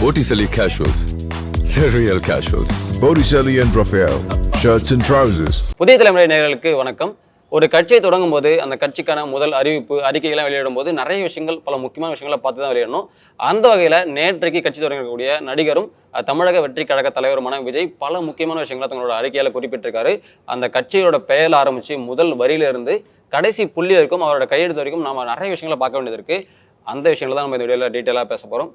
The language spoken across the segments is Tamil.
Botticelli Casuals. The real casuals. Botticelli and Raphael, shirts and trousers. புதிய தலைமுறை நேயர்களுக்கு வணக்கம். ஒரு கட்சியை தொடங்கும் போது அந்த கட்சிக்கான முதல் அறிவிப்பு அறிக்கைகள்லாம் வெளியிடும் போது நிறைய விஷயங்கள் பல முக்கியமான விஷயங்களை பார்த்து தான் வெளியிடணும். அந்த வகையில் நேற்றைக்கு கட்சி தொடங்கக்கூடிய நடிகரும் தமிழக வெற்றி கழக தலைவருமான விஜய் பல முக்கியமான விஷயங்களை தங்களோட அறிக்கையால் குறிப்பிட்டிருக்காரு. அந்த கட்சியோட பெயரில் ஆரம்பித்து முதல் வரியிலிருந்து கடைசி புள்ளி வரைக்கும் அவரோட கையெழுத்து வரைக்கும் நம்ம நிறைய விஷயங்களை பார்க்க வேண்டியது இருக்குது. அந்த விஷயங்கள் தான் நம்ம இந்த வீடியோவில் டீட்டெயிலாக பேச போகிறோம்.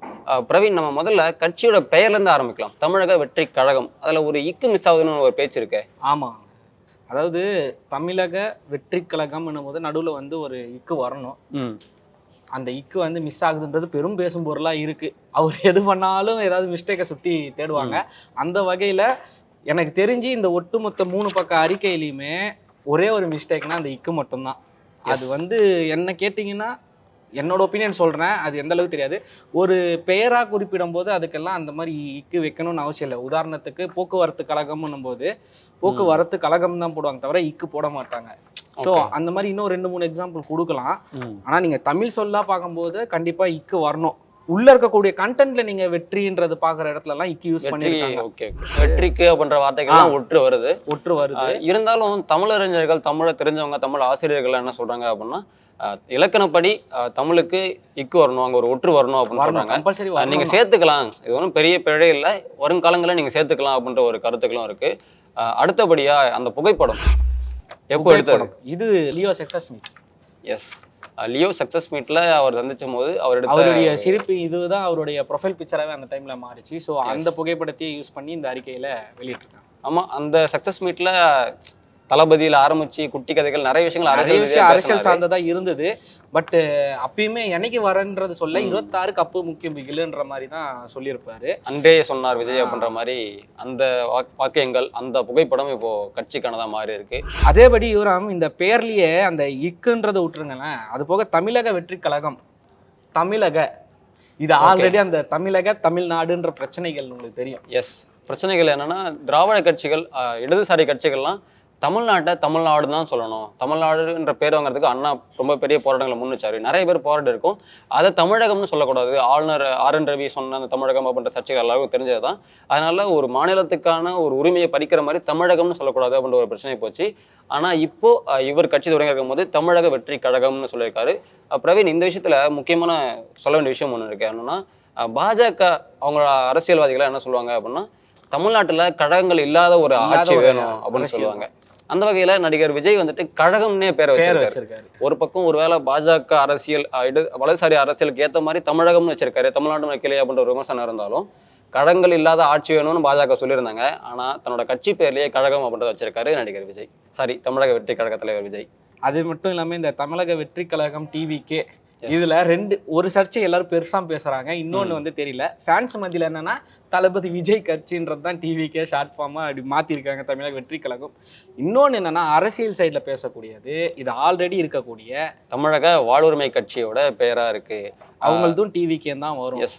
பிரவீன், நம்ம முதல்ல கட்சியோட பெயர்லேருந்து ஆரம்பிக்கலாம். தமிழக வெற்றி கழகம், அதில் ஒரு இக்கு மிஸ் ஆகுதுன்னு ஒரு பேச்சு இருக்கு. ஆமாம், அதாவது தமிழக வெற்றி கழகம்னும் போது நடுவில் வந்து ஒரு இக்கு வரணும். அந்த இக்கு வந்து மிஸ் ஆகுதுன்றது பெரும் பேசும் பொருளாக இருக்குது. அவர் எது பண்ணாலும் ஏதாவது மிஸ்டேக்கை சுற்றி தேடுவாங்க. அந்த வகையில் எனக்கு தெரிஞ்சு இந்த ஒட்டுமொத்த 3 பக்க அறிக்கையிலையுமே ஒரே ஒரு மிஸ்டேக்னா அந்த இக்கு மட்டும்தான். அது வந்து என்ன கேட்டிங்கன்னா, என்னோட ஒப்பீனியன் சொல்கிறேன், அது எந்த அளவுக்கு தெரியாது. ஒரு பெயராக குறிப்பிடும் போது அதுக்கெல்லாம் அந்த மாதிரி இக்கு வைக்கணும்னு அவசியம் இல்லை. உதாரணத்துக்கு போக்குவரத்து கழகம்னும் போது போக்குவரத்து கழகம் தான் போடுவாங்க, தவிர இக்கு போட மாட்டாங்க. ஸோ அந்த மாதிரி இன்னும் 2-3 எக்ஸாம்பிள் கொடுக்கலாம். ஆனால் நீங்கள் தமிழ் சொல்லா பார்க்கும்போது கண்டிப்பாக இக்கு வரணும். உள்ள இருக்கக்கூடிய கண்டென்ட்ல நீங்க வெற்றின்றது பாக்குற இடத்துல எல்லாம் இக்கு யூஸ் பண்ணிருக்காங்க. ஓகே, வெற்றிக்கு அப்படின்ற வார்த்தைகள்லாம் ஒற்று வருது. இருந்தாலும் தமிழறிஞர்கள், தமிழை தெரிஞ்சவங்க, தமிழ் ஆசிரியர்கள் என்ன சொல்றாங்க அப்படின்னா, இலக்கணப்படி தமிழுக்கு இக்கு வரணும், அங்க ஒரு ஒற்று வரணும் அப்படின்னு சொல்றாங்க. நீங்க சேர்த்துக்கலாம், இது ஒன்றும் பெரிய பிழை இல்லை, வருங்காலங்களில் நீங்க சேர்த்துக்கலாம் அப்படின்ற ஒரு கருத்துக்களும் இருக்கு. அடுத்தபடியா அந்த புகைப்படம் எப்போ எடுத்தது? இது Leo success meet. Yes, Leo success மீட்ல அவர் சந்திச்சும் போது அவருடைய சிரிப்பு இதுதான் அவருடைய ப்ரொஃபைல் பிக்சராகவே அந்த டைம்ல மாறிச்சு. ஸோ அந்த புகைப்படத்தையே யூஸ் பண்ணி இந்த அறிக்கையில வெளியிட்டிருக்காங்க. ஆமா, அந்த சக்சஸ் மீட்ல தளபதியில் ஆரம்பிச்சு குட்டி கதைகள் நிறைய விஷயங்கள் அரசியல் சார்ந்ததா இருந்தது. பட் அப்பயுமே என்னைக்கு வரன்றது சொல்ல 26 கப்பு முக்கியம் பிகில்ன்ற மாதிரி தான் சொல்லியிருப்பாரு. அன்றே சொன்னார் விஜய் அப்படின்ற மாதிரி அந்த வாக்கியங்கள், அந்த புகைப்படம் இப்போ கட்சிக்கானதா மாறி இருக்கு. அதேபடி இவராம் இந்த பேர்லயே அந்த இக்குன்றதை விட்டுருங்களேன், அது போக தமிழக வெற்றி கழகம், தமிழக, இது ஆல்ரெடி அந்த தமிழக தமிழ்நாடுன்ற பிரச்சனைகள் உங்களுக்கு தெரியும். எஸ், பிரச்சனைகள் என்னன்னா, திராவிட கட்சிகள், இடதுசாரி கட்சிகள்லாம் தமிழ்நாட்டை தமிழ்நாடு தான் சொல்லணும், தமிழ்நாடுன்ற பேர் வாங்குறதுக்கு அண்ணா ரொம்ப பெரிய போராட்டங்களை முன்னிச்சாரு. நிறைய பேர் போராட்டம் இருக்கும், அதை தமிழகம்னு சொல்லக்கூடாது. ஆளுநர் RN ரவி சொன்ன அந்த தமிழகம் அப்படின்ற சர்ச்சைகள் எல்லாருக்கும் தெரிஞ்சது தான். அதனால ஒரு மாநிலத்துக்கான ஒரு உரிமையை பறிக்கிற மாதிரி தமிழகம்னு சொல்லக்கூடாது அப்படின்ற ஒரு பிரச்சனை போச்சு. ஆனால் இப்போ இவர் கட்சி தொடங்கி இருக்கும் போது தமிழக வெற்றி கழகம்னு சொல்லியிருக்காரு. பிரவீன், இந்த விஷயத்துல முக்கியமான சொல்ல வேண்டிய விஷயம் ஒன்று இருக்கு. என்னன்னா, பாஜக அவங்களோட அரசியல்வாதிகளை என்ன சொல்லுவாங்க அப்படின்னா, தமிழ்நாட்டுல கழகங்கள் இல்லாத ஒரு ஆட்சி வேணும் அப்படின்னு சொல்லுவாங்க. அந்த வகையில நடிகர் விஜய் வந்துட்டு கழகம்னே பேரை வச்சிருக்காரு. ஒரு பக்கம் ஒருவேளை பாஜக அரசியல், வலதுசாரி அரசியலுக்கு ஏற்ற மாதிரி தமிழகம்னு வச்சிருக்காரு, தமிழ்நாடு வைக்கலையே அப்படின்ற ஒரு விமர்சனம் இருந்தாலும் கழகங்கள் இல்லாத ஆட்சி வேணும்னு பாஜக சொல்லியிருந்தாங்க. ஆனா தன்னோட கட்சி பேர்லயே கழகம் அப்படின்றத வச்சிருக்காரு நடிகர் விஜய், தமிழக வெற்றி கழக தலைவர் விஜய். அது மட்டும் இல்லாம இந்த தமிழக வெற்றி கழகம் TVK இதுல ஒரு சர்ச்சை எல்லாரும் பெருசா பேசுறாங்க. இன்னொன்னு வந்து தெரியல, ஃபேன்ஸ் மத்தியில என்னன்னா தளபதி விஜய் கட்சின்றது தான் TVK ஷார்ட் ஃபார்மா அப்படி மாத்திருக்காங்க, தமிழக வெற்றி கழகம். இன்னொன்னு என்னன்னா, அரசியல் சைட்ல பேசக்கூடியது இது ஆல்ரெடி இருக்கக்கூடிய தமிழக வாழ்வுரிமை கட்சியோட பெயரா இருக்கு. அவங்களதும் TVK தான் வரும்.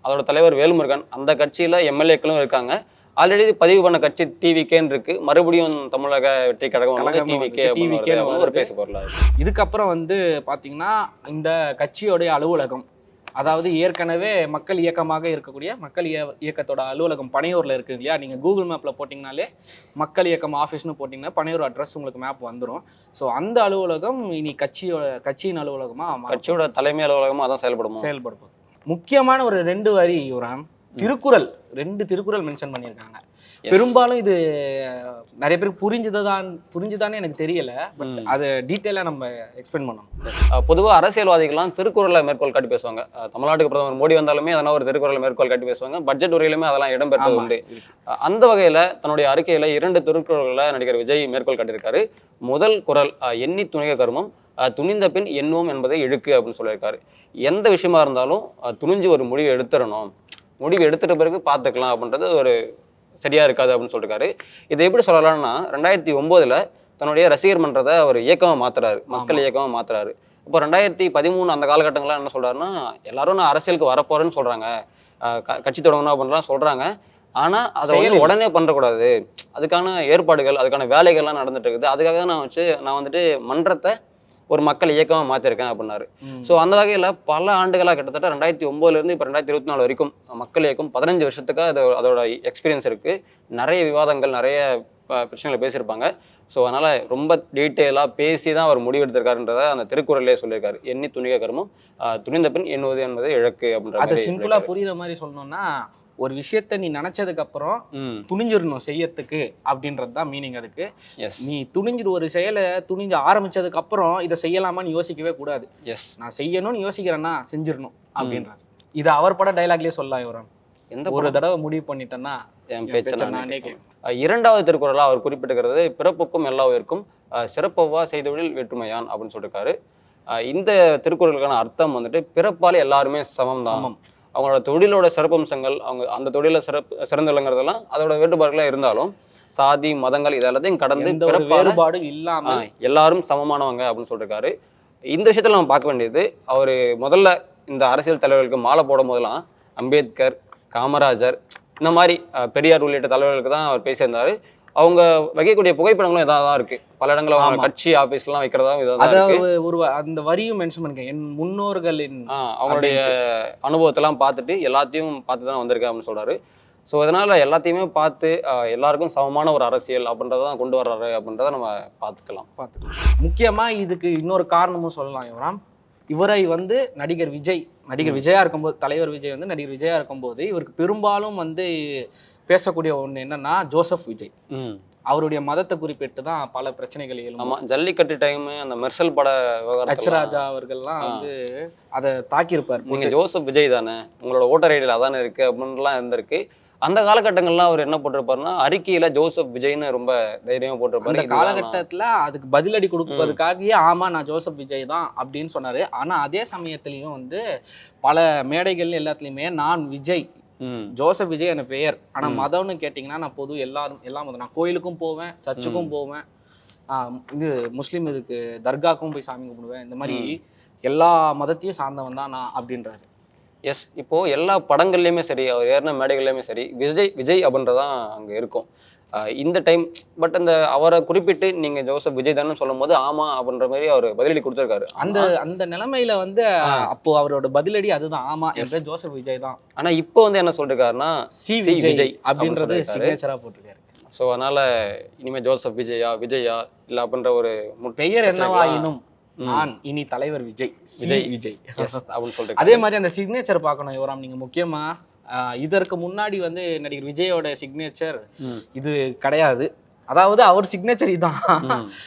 அதோட தலைவர் வேல்முருகன், அந்த கட்சியில MLA-க்களும் இருக்காங்க. ஆல்ரெடி பதிவு பண்ண கட்சி TVKன்னு இருக்கு. மறுபடியும் தமிழக வெற்றி கழகம் TVK ஒரு பேச பொருளாது. இதுக்கப்புறம் வந்து பாத்தீங்கன்னா, இந்த கட்சியோடைய அலுவலகம், அதாவது ஏற்கனவே மக்கள் இயக்கமாக இருக்கக்கூடிய மக்கள் இயக்கத்தோட அலுவலகம் பனையூர்ல இருக்கு இல்லையா? நீங்க கூகுள் மேப்ல போட்டிங்கனாலே மக்கள் இயக்கம் ஆஃபீஸ்னு போட்டிங்கன்னா பனையூர் அட்ரஸ் உங்களுக்கு மேப் வந்துடும். ஸோ அந்த அலுவலகம் இனி கட்சியின் அலுவலகமா, கட்சியோட தலைமை அலுவலகமா அதான் செயல்படும். முக்கியமான ஒரு 2 வரி யுவரான், திருக்குறள், 2 திருக்குறள் மென்ஷன் பண்ணியிருக்காங்க. பெரும்பாலும் இது நிறைய பேருக்கு புரிஞ்சுதானே எனக்கு தெரியல. பட் அதை டீட்டெயிலாக நம்ம எக்ஸ்பிளைன் பண்ணணும். பொதுவாக அரசியல்வாதிகள்லாம் திருக்குறளை மேற்கோள் காட்டி பேசுவாங்க. தமிழ்நாட்டுக்கு பிரதமர் மோடி வந்தாலுமே அதனால் ஒரு திருக்குறளை மேற்கோள் காட்டி பேசுவாங்க. பட்ஜெட் உரையிலுமே அதெல்லாம் இடம்பெற்றது உண்டு. அந்த வகையில் தன்னுடைய அறிக்கையில் 2 திருக்குறள்களை நடிகர் விஜய் மேற்கோள் காட்டியிருக்காரு. முதல் குறள், எண்ணி துணிக கருமம், துணிந்த பின் எண்ணுவோம் என்பதை இழுக்கு அப்படின்னு சொல்லியிருக்காரு. எந்த விஷயமா இருந்தாலும் துணிஞ்சு ஒரு முடிவு எடுத்துடணும், முடிவு எடுத்துட்ட பிறகு பார்த்துக்கலாம் அப்படின்றது ஒரு சரியா இருக்காது அப்படின்னு சொல்லியிருக்காரு. இதை எப்படி சொல்லலாம்னா, 2009 தன்னுடைய ரசிகர் மன்றத்தை அவர் இயக்கமாக மாத்துறாரு, மக்கள் இயக்கமாக மாத்துறாரு. இப்போ 2013 அந்த காலகட்டங்கள்லாம் என்ன சொல்றாருன்னா, எல்லாரும் நான் அரசியலுக்கு வரப்போறேன்னு சொல்றாங்க, கட்சி தொடங்கணும் அப்படின்லாம் சொல்றாங்க. ஆனா அதை வந்து உடனே பண்ணக்கூடாது, அதுக்கான ஏற்பாடுகள், அதுக்கான வேலைகள்லாம் நடந்துட்டு இருக்குது. அதுக்காக தான் நான் வந்துட்டு மன்றத்தை ஒரு மக்கள் இயக்கமாக மாற்றிருக்கேன் அப்படின்னாரு. ஸோ அந்த வகையில் பல ஆண்டுகளாக கிட்டத்தட்ட 2009 இப்போ 2024 வரைக்கும் மக்கள் இயக்கம் 15 வருஷத்துக்கு அதோட எக்ஸ்பீரியன்ஸ் இருக்குது. நிறைய விவாதங்கள், நிறைய பிரச்சனைகளை பேசியிருப்பாங்க. ஸோ அதனால் ரொம்ப டீட்டெயிலாக பேசி தான் அவர் முடிவெடுத்திருக்காருன்றதை அந்த திருக்குறள்லேயே சொல்லியிருக்காரு. எண்ணி துணிக கர்மம் துணிந்த பின் எண்ணுவது என்பது இழக்கு அப்படின்ற அதை சிம்பிளாக புரியுற மாதிரி சொல்லணும்னா, ஒரு விஷயத்த நீ நினைச்சதுக்கு அப்புறம் துணிஞ்சிடணும் செய்யறதுக்கு அப்படின்றது தான் மீனிங் அதுக்கு. நீ துணிஞ்சிரு ஒரு செயலை துணிஞ்சு ஆரம்பிச்சதுக்கு அப்புறம் இதை செய்யலாமான்னு யோசிக்கவே கூடாது. நான் செய்யணும்னு யோசிக்கிறேன்னா செஞ்சிடணும் அப்படின்றது. இது அவர் பட டைலாக்லயே சொல்லலாம். இவரம் எந்த ஒரு தடவை முடிவு பண்ணிட்டேன்னா என் பேச்ச நானே கேட்பேன். இரண்டாவது திருக்குறளா அவர் குறிப்பிட்டிருக்கிறது பிறப்புக்கும் எல்லா உயிருக்கும் சிறப்பவ்வா செய்தொழில் வேற்றுமையான் அப்படின்னு சொல்லியிருக்காரு. இந்த திருக்குறளுக்கான அர்த்தம் வந்துட்டு பிறப்பாலே எல்லாருமே சமம் தான். அவங்களோட தொழிலோட சிறப்பம்சங்கள், அவங்க அந்த தொழில சிறந்துள்ளங்கிறதெல்லாம் அதோட வேறுபாடுகளா இருந்தாலும் சாதி மதங்கள் இதெல்லாத்தையும் கடந்து வேறுபாடு இல்லாம எல்லாரும் சமமானவங்க அப்படின்னு சொல்லியிருக்காரு. இந்த விஷயத்துல நம்ம பார்க்க வேண்டியது, அவர் முதல்ல இந்த அரசியல் தலைவர்களுக்கு மாலை போடும் போதெல்லாம் அம்பேத்கர், காமராஜர், இந்த மாதிரி பெரியார் உள்ளிட்ட தலைவர்களுக்கு தான் அவர் பேசியிருந்தாரு. அவங்க வைக்கக்கூடிய புகைப்படங்களும் இதாக தான் இருக்கு. பல இடங்களில் அவங்க கட்சி ஆபீஸ்லாம் வைக்கிறதாவும் இதாக ஒரு அந்த வரியும் மென்ஷன் பண்ணுங்க, என் முன்னோர்களின் அவங்களுடைய அனுபவத்தெல்லாம் பார்த்துட்டு எல்லாத்தையும் பார்த்து தான் வந்திருக்கேன் அப்படின்னு சொல்றாரு. ஸோ அதனால எல்லாத்தையுமே பார்த்து எல்லாருக்கும் சமமான ஒரு அரசியல் அப்படின்றதான் கொண்டு வர்றாரு அப்படின்றத நம்ம பார்த்துக்கலாம். முக்கியமா இதுக்கு இன்னொரு காரணமும் சொல்லலாம். இவரை வந்து நடிகர் விஜயா இருக்கும்போது, தலைவர் விஜய் வந்து நடிகர் விஜயா இருக்கும்போது இவருக்கு பெரும்பாலும் வந்து பேசக்கூடிய ஒன்று என்னன்னா ஜோசப் விஜய். அவருடைய மதத்தை குறிப்பிட்டு தான் பல பிரச்சனைகள் எழும். ஆமா, ஜல்லிக்கட்டு டைம் அந்த மெர்சல் பட அச்சராஜா அவர்கள்லாம் வந்து அதை தாக்கியிருப்பார். நீங்க ஜோசப் விஜய் தானே, உங்களோட ஓட்டர் ஐடியில் அதானே இருக்கு அப்படின்லாம் இருந்திருக்கு. அந்த காலகட்டங்கள்லாம் அவர் என்ன போட்டிருப்பாருன்னா அறிக்கையில ஜோசப் விஜய்னு ரொம்ப தைரியமா போட்டிருப்பாரு. அந்த காலகட்டத்துல அதுக்கு பதிலடி கொடுப்பதுக்காகவே ஆமா நான் ஜோசப் விஜய் தான் அப்படின்னு சொன்னாரு. ஆனா அதே சமயத்திலையும் வந்து பல மேடைகள் எல்லாத்துலயுமே நான் விஜய், ஜோசப் விஜய் என் பெயர், ஆனா மதம்னு கேட்டீங்கன்னா நான் பொது எல்லா மதம், நான் கோயிலுக்கும் போவேன், சர்ச்சுக்கும் போவேன், இது முஸ்லீம் இதுக்கு தர்காக்கும் போய் சாமி கும்பிடுவேன், இந்த மாதிரி எல்லா மதத்தையும் சார்ந்தவன் தான் நான் அப்படின்றாரு. எஸ், இப்போ எல்லா படங்கள்லையுமே சரி, அவர் ஏறின மேடைகள்லையுமே சரி விஜய் அப்படின்றதான் அங்கே இருக்கும் இந்த டைம். பட் அந்த அவரை குறிப்பிட்டு நீங்க ஜோசப் விஜய் தானே சொல்லும் போது ஆமா அப்படின்ற மாதிரி அவர் பதிலடி கொடுத்துருக்காரு. அந்த நிலைமையில வந்து அப்போ அவரோட பதிலடி அதுதான், ஆமா என்ற ஜோசப் விஜய் தான். ஆனா இப்போ வந்து என்ன சொல்லிருக்காருன்னா சி விஜய் அப்படின்றது சிக்னேச்சரா போட்டிருக்காரு. ஸோ அதனால இனிமே ஜோசப் விஜயா இல்ல அப்படின்ற ஒரு பெயர் என்னவாயினும் நான் இனி தலைவர் விஜய் அப்படின்னு சொல்லிட்டு அதே மாதிரி அந்த சிக்னேச்சர் பார்க்கணும் யுவராம். நீங்க முக்கியமா இதற்கு முன்னாடி வந்து நடிகர் விஜயோட சிக்னேச்சர் இது கிடையாது. அதாவது அவர் சிக்னேச்சர் இதான்,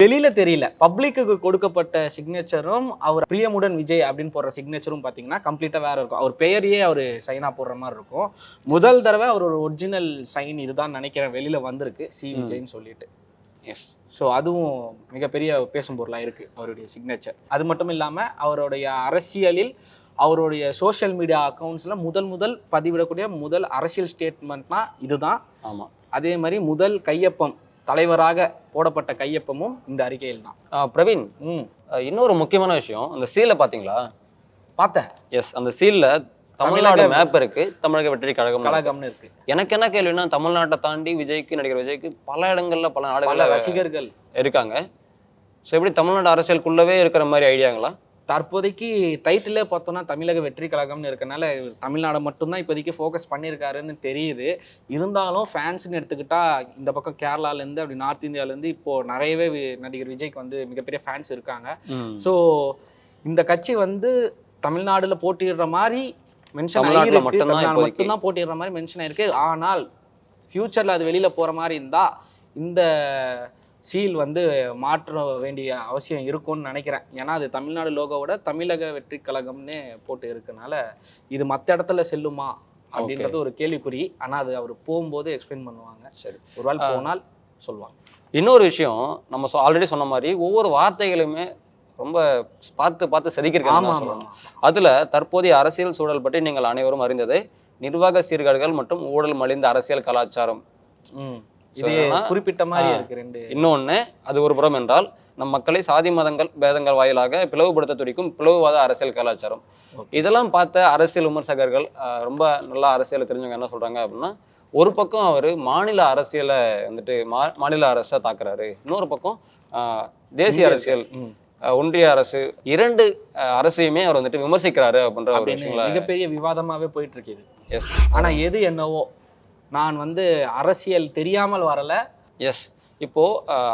வெளியில தெரியல. பப்ளிக்கு கொடுக்கப்பட்ட சிக்னேச்சரும் அவர் பிரியமுடன் விஜய் அப்படின்னு போடுற சிக்னேச்சரும் பாத்தீங்கன்னா கம்ப்ளீட்டா வேற இருக்கும். அவர் பெயரையே அவர் சைனா போடுற மாதிரி இருக்கும். முதல் தடவை அவர் ஒரு ஒரிஜினல் சைன் இதுதான் நினைக்கிறேன் வெளியில வந்திருக்கு, சி விஜய்ன்னு சொல்லிட்டு. எஸ், ஸோ அதுவும் மிகப்பெரிய பேசும் பொருளாக இருக்குது அவருடைய சிக்னேச்சர். அது மட்டும் இல்லாமல் அவருடைய அரசியலில் அவருடைய சோஷியல் மீடியா அக்கௌண்ட்ஸில் முதல் பதிவிடக்கூடிய முதல் அரசியல் ஸ்டேட்மெண்ட்னா இதுதான். ஆமாம், அதே மாதிரி முதல் கையொப்பம், தலைவராக போடப்பட்ட கையொப்பமும் இந்த அறிக்கையில் தான். பிரவீன், இன்னொரு முக்கியமான விஷயம், அந்த சீலை பார்த்தீங்களா? பார்த்தேன். எஸ், அந்த சீலில் தமிழ்நாடு மேப் இருக்கு, தமிழக வெற்றி கழகம்னு இருக்கு. எனக்கு என்ன கேள்வின்னா, தமிழ்நாட்டை தாண்டி நடிகர் விஜய்க்கு பல இடங்கள்ல பல நாடுகள்ல ரசிகர்கள் இருக்காங்க. ஸோ எப்படி தமிழ்நாடு அரசியலுக்குள்ளவே இருக்கிற மாதிரி ஐடியாங்களா? தற்போதைக்கு டைட்டிலே பார்த்தோம்னா தமிழக வெற்றி கழகம்னு இருக்கனால தமிழ்நாடு மட்டும்தான் இப்போதைக்கு ஃபோக்கஸ் பண்ணியிருக்காருன்னு தெரியுது. இருந்தாலும் ஃபேன்ஸ்ன்னு எடுத்துக்கிட்டா இந்த பக்கம் கேரளாலேருந்து அப்படி நார்த் இந்தியாவிலேருந்து இப்போது நிறையவே நடிகர் விஜய்க்கு வந்து மிகப்பெரிய ஃபேன்ஸ் இருக்காங்க. ஸோ இந்த கட்சி வந்து தமிழ்நாடுல போட்டிடுற மாதிரி மென்ஷன் மட்டும்தான் போட்டிடுற மாதிரி மென்ஷன் ஆயிருக்கு. ஆனால் ஃபியூச்சர்ல அது வெளியில போற மாதிரி இருந்தா இந்த சீல் வந்து மாற்ற வேண்டிய அவசியம் இருக்கும்னு நினைக்கிறேன். ஏன்னா அது தமிழ்நாடு லோகோவோட தமிழக வெற்றி கழகம்னு போட்டு இருக்கனால இது மற்ற இடத்துல செல்லுமா அப்படின்றது ஒரு கேள்விக்குறி. ஆனா அது அவர் போகும்போது எக்ஸ்பிளைன் பண்ணுவாங்க. சரி, ஒரு வேளை போனால் சொல்லுவாங்க. இன்னொரு விஷயம், நம்ம ஆல்ரெடி சொன்ன மாதிரி ஒவ்வொரு வார்த்தைகளுமே ரொம்ப பார்த்து செதுக்கியிருக்காங்க. அதுல தற்போதைய அரசியல் சூழல் பற்றி நீங்கள் அனைவரும் அறிந்தது, நிர்வாக சீர்கேடுகள் மற்றும் ஊழல் மலிந்த அரசியல் கலாச்சாரம். குறிப்பிட்ட மாதிரி இருக்கு ரெண்டு. இன்னொன்னு, அது ஒரு புறம் என்றால் நம் மக்களை சாதி மதங்கள் பேதங்கள் வாயிலாக பிளவுபடுத்த துடிக்கும் பிளவுவாத அரசியல் கலாச்சாரம். இதெல்லாம் பார்த்த அரசியல் விமர்சகர்கள், ரொம்ப நல்லா அரசியலை தெரிஞ்சவங்க என்ன சொல்றாங்க அப்படின்னா, ஒரு பக்கம் அவர் மாநில அரசியலை வந்துட்டு மாநில அரசை தாக்குறாரு, இன்னொரு பக்கம் தேசிய அரசியல் ஒன்றிய அரசு 2 அரசையுமே அவர் வந்துட்டு விமர்சிக்கிறாரு அப்படின்ற ஒரு அப்படின்னு விஷயங்கள. மிகப்பெரிய விவாதமாவே போயிட்டு இருக்கு இது. எஸ். ஆனா எது என்னவோ நான் வந்து அரசியல் தெரியாமல் வரல. எஸ். இப்போ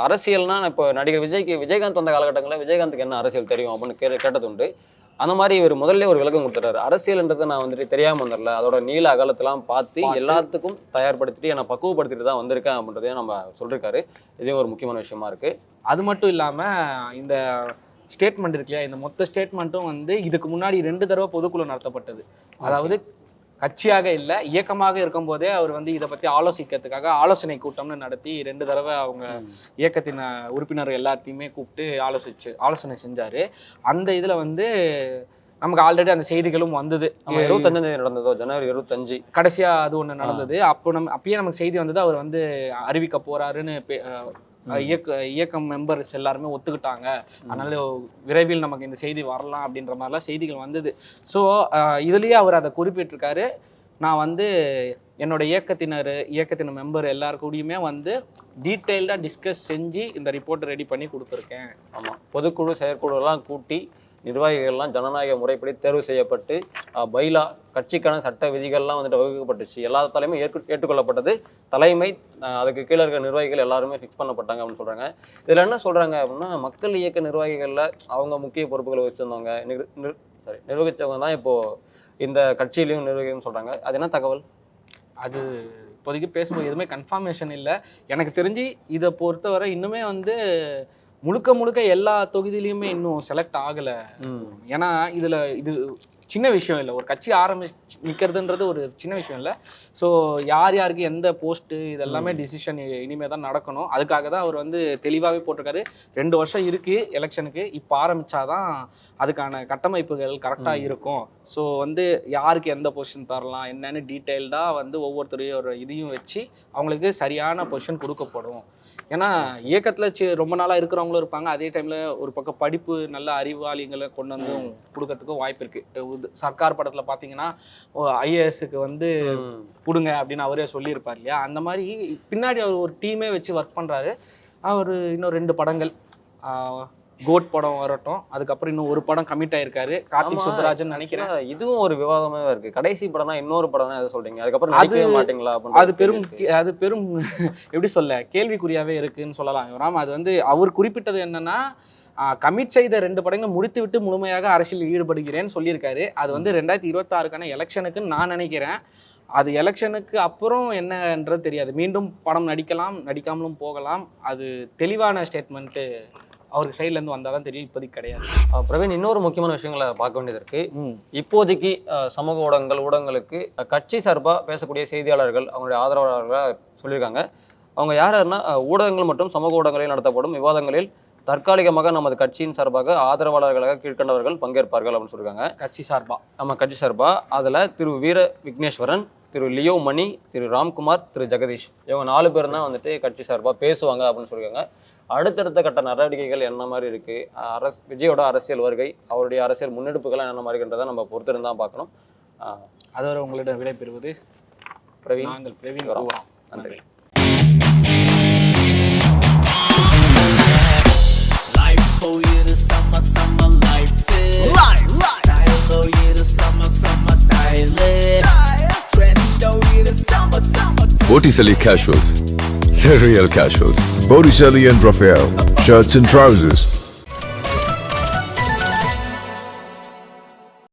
அரசியல்னா இப்போ நடிகர் விஜயகாந்த் வந்த காலகட்டங்களில் விஜயகாந்துக்கு என்ன அரசியல் தெரியும் அப்படின்னு கேட்டதுண்டு. அந்த மாதிரி இவர் முதல்ல ஒரு விளக்கம் கொடுத்துட்டாரு. அரசியல்ன்றதை நான் வந்துட்டு தெரியாமல் வந்துடல, அதோட நீள அகலத்தெல்லாம் பார்த்து எல்லாத்துக்கும் தயார்படுத்திட்டு என்னை பக்குவப்படுத்திட்டு தான் வந்திருக்கேன் அப்படின்றதையும் நம்ம சொல்லியிருக்காரு. இதுவும் ஒரு முக்கியமான விஷயமா இருக்கு. அது மட்டும் இல்லாம இந்த ஸ்டேட்மெண்ட் இருக்கு இல்லையா, இந்த மொத்த ஸ்டேட்மெண்ட்டும் வந்து இதுக்கு முன்னாடி 2 தடவை பொதுக்குழு நடத்தப்பட்டது. அதாவது கட்சியாக இல்லை, இயக்கமாக இருக்கும்போதே அவர் வந்து இதை பற்றி ஆலோசிக்கிறதுக்காக ஆலோசனை கூட்டம்னு நடத்தி 2 தடவை அவங்க இயக்கத்தின் உறுப்பினர் எல்லாத்தையுமே கூப்பிட்டு ஆலோசனை செஞ்சார். அந்த இதில் வந்து நமக்கு ஆல்ரெடி அந்த செய்திகளும் வந்தது. 25 நடந்ததோ, ஜனவரி 25 கடைசியாக அது ஒன்று நடந்தது. அப்பயே நமக்கு செய்தி வந்தது அவர் வந்து அறிவிக்க போறாருன்னு. இயக்கம் மெம்பர்ஸ் எல்லாருமே ஒத்துக்கிட்டாங்க, அதனால விரைவில் நமக்கு இந்த செய்தி வரலாம் அப்படின்ற மாதிரிலாம் செய்திகள் வந்தது. ஸோ இதுலேயே அவர் அதை குறிப்பிட்டிருக்காரு. நான் வந்து என்னோட இயக்கத்தின் மெம்பர் எல்லாருக்கூடையுமே வந்து டீட்டெயில்டாக டிஸ்கஸ் செஞ்சு இந்த ரிப்போர்ட்டை ரெடி பண்ணி கொடுத்துருக்கேன். ஆமாம், பொதுக்குழு செயற்குழுலாம் கூட்டி நிர்வாகிகள்லாம் ஜனநாயக முறைப்படி தேர்வு செய்யப்பட்டு பைலா கட்சிக்கான சட்ட விதிகள்லாம் வந்துட்டு வகுக்கப்பட்டுச்சு. எல்லா தலைமையும் ஏற்றுக்கொள்ளப்பட்டது. தலைமை அதுக்கு கீழே இருக்கிற நிர்வாகிகள் எல்லாருமே ஃபிக்ஸ் பண்ணப்பட்டாங்க அப்படின்னு சொல்கிறாங்க. இதில் என்ன சொல்கிறாங்க அப்படின்னா, மக்கள் இயக்க நிர்வாகிகளில் அவங்க முக்கிய பொறுப்புகளை வச்சுருந்தவங்க நிர்வகித்தவங்க தான் இப்போது இந்த கட்சியிலையும் நிர்வகிக்கணும்னு சொல்கிறாங்க. அது என்ன தகவல்? அது இப்போதைக்கு பேசும்போது எதுவுமே கன்ஃபர்மேஷன் இல்லை. எனக்கு தெரிஞ்சு இதை பொறுத்தவரை இன்னுமே வந்து முழுக்க எல்லா தொகுதியிலையுமே இன்னும் செலக்ட் ஆகலை. ஏன்னா இது சின்ன விஷயம் இல்லை, ஒரு கட்சி நிற்கிறதுன்றது ஒரு சின்ன விஷயம் இல்லை. ஸோ யாருக்கு எந்த போஸ்ட்டு இதெல்லாமே டிசிஷன் இனிமேல் தான் நடக்கணும். அதுக்காக தான் அவர் வந்து தெளிவாகவே போட்டிருக்காரு. 2 வருஷம் இருக்குது எலெக்ஷனுக்கு, இப்போ ஆரம்பித்தாதான் அதுக்கான கட்டமைப்புகள் கரெக்டாக இருக்கும். ஸோ வந்து யாருக்கு எந்த பொசிஷன் தரலாம் என்னன்னு டீட்டெயில்டாக வந்து ஒவ்வொருத்தரையும் ஒரு இதையும் வச்சு அவங்களுக்கு சரியான பொசிஷன் கொடுக்கப்படும். ஏன்னா இயக்கத்தில் ரொம்ப நாளாக இருக்கிறவங்களும் இருப்பாங்க, அதே டைமில் ஒரு பக்கம் படிப்பு நல்ல அறிவாளிகளை கொண்டு வந்து கொடுக்கறதுக்கும் வாய்ப்பு இருக்குது. சர்க்கார் படத்தில் பார்த்தீங்கன்னா ஐஏஎஸ்க்கு வந்து கொடுங்க அப்படின்னு அவரே சொல்லியிருப்பார் இல்லையா. அந்த மாதிரி பின்னாடி அவர் ஒரு டீமே வச்சு ஒர்க் பண்ணுறாரு. அவர் இன்னும் 2 படங்கள் கோட் படம் வரட்டும், அதுக்கப்புறம் இன்னும் ஒரு படம் கமிட் ஆயிருக்காரு, கார்த்திக் சுப்பராஜன் நினைக்கிறேன். இதுவும் ஒரு விவாதமாக இருக்கு. கடைசி படம்னா இன்னொரு படம் தான் சொல்றீங்க, அதுக்கப்புறம் நடிக்கவே மாட்டீங்களா? அது பெரும் எப்படி சொல்ல கேள்விக்குறியாவே இருக்குன்னு சொல்லலாம். அது வந்து அவர் குறிப்பிட்டது என்னன்னா, கமிட் செய்த 2 படங்கள் முடித்து விட்டு முழுமையாக அரசியல் ஈடுபடுகிறேன்னு சொல்லியிருக்காரு. அது வந்து 2026க்கான எலெக்ஷனுக்குன்னு நான் நினைக்கிறேன். அது எலெக்ஷனுக்கு அப்புறம் என்னன்றது தெரியாது. மீண்டும் படம் நடிக்காமலும் போகலாம். அது தெளிவான ஸ்டேட்மெண்ட்டு அவருக்கு சைட்லேருந்து வந்தால் தான் தெரியும். இப்போதைக்கு கிடையாது. பிரவீன், இன்னொரு முக்கியமான விஷயங்களை பார்க்க வேண்டியது இருக்குது. இப்போதைக்கு சமூக ஊடகங்களுக்கு கட்சி சார்பாக பேசக்கூடிய செய்தியாளர்கள் அவங்களுடைய ஆதரவாளர்களாக சொல்லியிருக்காங்க. அவங்க யாருன்னா, ஊடகங்கள் மற்றும் சமூக ஊடகங்களில் நடத்தப்படும் விவாதங்களில் தற்காலிகமாக நமது கட்சியின் சார்பாக ஆதரவாளர்களாக கீழ்கண்டவர்கள் பங்கேற்பார்கள் அப்படின்னு சொல்லியிருக்காங்க. கட்சி சார்பாக கட்சி சார்பாக அதில் திரு வீர விக்னேஸ்வரன், திரு லியோ மணி, திரு ராம்குமார், திரு ஜெகதீஷ், இவங்க 4 பேர் தான் வந்துட்டு கட்சி சார்பாக பேசுவாங்க அப்படின்னு சொல்லியிருக்காங்க. அடுத்தடுத்த கட்ட நடவடிக்கைகள் என்ன மாதிரி இருக்குது, விஜயோட அரசியல் வருகை, அவருடைய அரசியல் முன்னெடுப்புகள் என்ன மாதிரி இருக்குன்றதை நம்ம பொறுத்திருந்து தான் பார்க்கணும். அதோட உங்களிடம் விடை பெறுவது பிரவீன். நாங்கள் பிரவீன். நன்றி. Botticelli Casuals. The real casuals. Botticelli and Raphael, shirts and trousers.